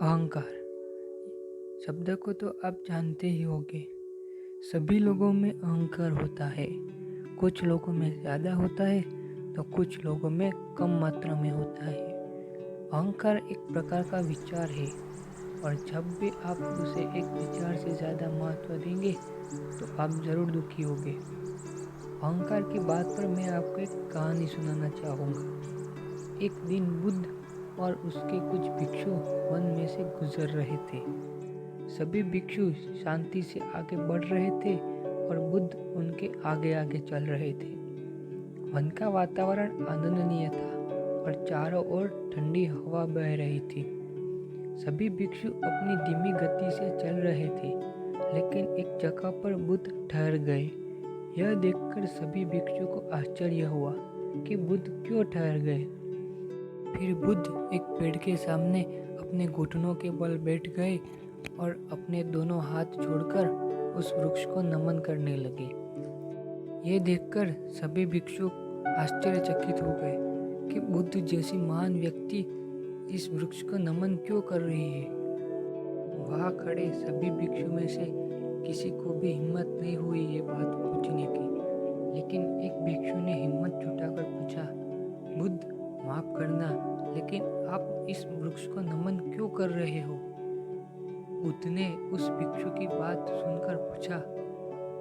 अहंकार शब्द को तो आप जानते ही होंगे। सभी लोगों में अहंकार होता है। कुछ लोगों में ज़्यादा होता है तो कुछ लोगों में कम मात्रा में होता है। अहंकार एक प्रकार का विचार है और जब भी आप उसे एक विचार से ज़्यादा महत्व देंगे तो आप ज़रूर दुखी होंगे। अहंकार की बात पर मैं आपको एक कहानी सुनाना चाहूँगा। एक दिन बुद्ध और उसके कुछ भिक्षु वन में से गुजर रहे थे। सभी भिक्षु शांति से आगे बढ़ रहे थे और बुद्ध उनके आगे आगे चल रहे थे। वन का वातावरण आनंदनीय था और चारों ओर ठंडी हवा बह रही थी। सभी भिक्षु अपनी धीमी गति से चल रहे थे, लेकिन एक जगह पर बुद्ध ठहर गए। यह देखकर सभी भिक्षु को आश्चर्य हुआ कि बुद्ध क्यों ठहर गए। फिर बुद्ध एक पेड़ के सामने अपने घुटनों के बल बैठ गए और अपने दोनों हाथ जोड़कर उस वृक्ष को नमन करने लगे। ये देखकर सभी भिक्षु आश्चर्यचकित हो गए कि बुद्ध जैसी महान व्यक्ति इस वृक्ष को नमन क्यों कर रही है। वहाँ खड़े सभी भिक्षु में से किसी को भी हिम्मत नहीं हुई ये बात पूछने की, लेकिन एक भिक्षु ने हिम्मत जुटाकर पूछा, बुद्ध माफ करना, लेकिन आप इस वृक्ष को नमन क्यों कर रहे हो? बुद्ध ने उस भिक्षु की बात सुनकर पूछा,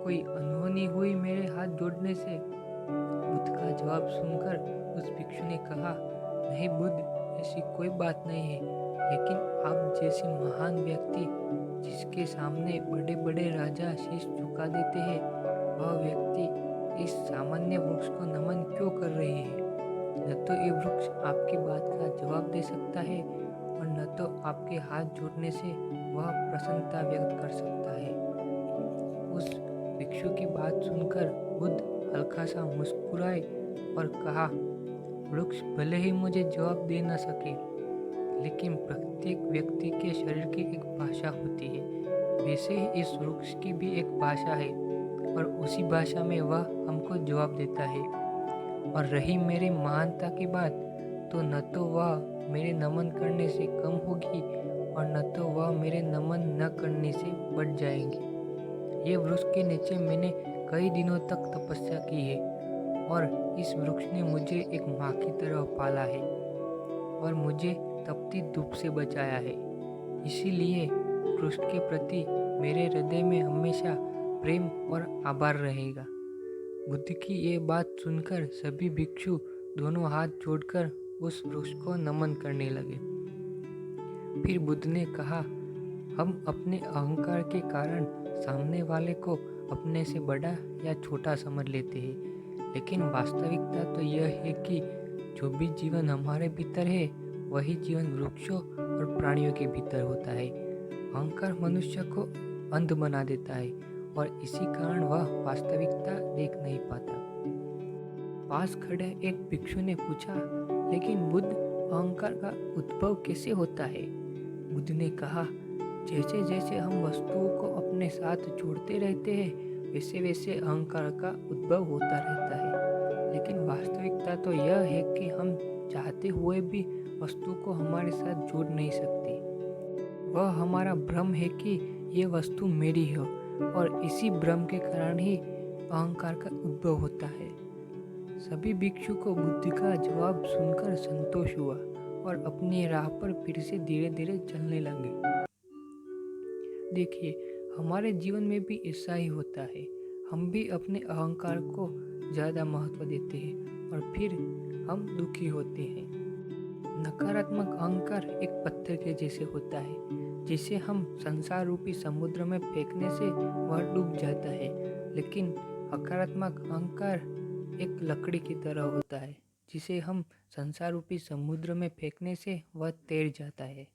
कोई अनहोनी हुई मेरे हाथ जोड़ने से? बुद्ध का जवाब सुनकर उस भिक्षु ने कहा, नहीं बुद्ध, ऐसी कोई बात नहीं है, लेकिन आप जैसे महान व्यक्ति जिसके सामने बड़े बड़े राजा शीश झुका देते हैं, वह व्यक्ति इस सामान्य वृक्ष को नमन क्यों कर रहे हैं? न तो ये वृक्ष आपकी बात का जवाब दे सकता है और न तो आपके हाथ जोड़ने से वह प्रसन्नता व्यक्त कर सकता है। उस भिक्षु की बात सुनकर बुद्ध हल्का सा मुस्कुराए और कहा, वृक्ष भले ही मुझे जवाब दे न सके, लेकिन प्रत्येक व्यक्ति के शरीर की एक भाषा होती है। वैसे ही इस वृक्ष की भी एक भाषा है और उसी भाषा में वह हमको जवाब देता है। और रही मेरी महानता की बात, तो न तो वह मेरे नमन करने से कम होगी और न तो वह मेरे नमन न करने से बढ़ जाएंगी। ये वृक्ष के नीचे मैंने कई दिनों तक तपस्या की है और इस वृक्ष ने मुझे एक माँ की तरह पाला है और मुझे तपती धूप से बचाया है। इसीलिए वृक्ष के प्रति मेरे हृदय में हमेशा प्रेम और आभार रहेगा। बुद्ध की ये बात सुनकर सभी भिक्षु दोनों हाथ जोड़कर उस वृक्ष को नमन करने लगे। फिर बुद्ध ने कहा, हम अपने अहंकार के कारण सामने वाले को अपने से बड़ा या छोटा समझ लेते हैं, लेकिन वास्तविकता तो यह है कि जो भी जीवन हमारे भीतर है वही जीवन वृक्षों और प्राणियों के भीतर होता है। अहंकार मनुष्य को अंध बना देता है और इसी कारण वह वास्तविकता देख नहीं पाता। पास खड़े एक भिक्षु ने पूछा, लेकिन बुद्ध, अहंकार का उद्भव कैसे होता है? बुद्ध ने कहा, जैसे जैसे हम वस्तुओं को अपने साथ जोड़ते रहते हैं वैसे वैसे अहंकार का उद्भव होता रहता है, लेकिन वास्तविकता तो यह है कि हम चाहते हुए भी वस्तु को हमारे साथ जोड़ नहीं सकते। वह हमारा भ्रम है कि ये वस्तु मेरी हो और इसी भ्रम के कारण ही अहंकार का उद्भव होता है। सभी भिक्षु को बुद्ध का जवाब सुनकर संतोष हुआ और अपनी राह पर फिर से धीरे धीरे चलने लगे। देखिए, हमारे जीवन में भी ऐसा ही होता है। हम भी अपने अहंकार को ज़्यादा महत्व देते हैं और फिर हम दुखी होते हैं। नकारात्मक अहंकार एक पत्थर के जैसे होता है, जिसे हम संसार रूपी समुद्र में फेंकने से वह डूब जाता है, लेकिन सकारात्मक अहंकार एक लकड़ी की तरह होता है, जिसे हम संसार रूपी समुद्र में फेंकने से वह तैर जाता है।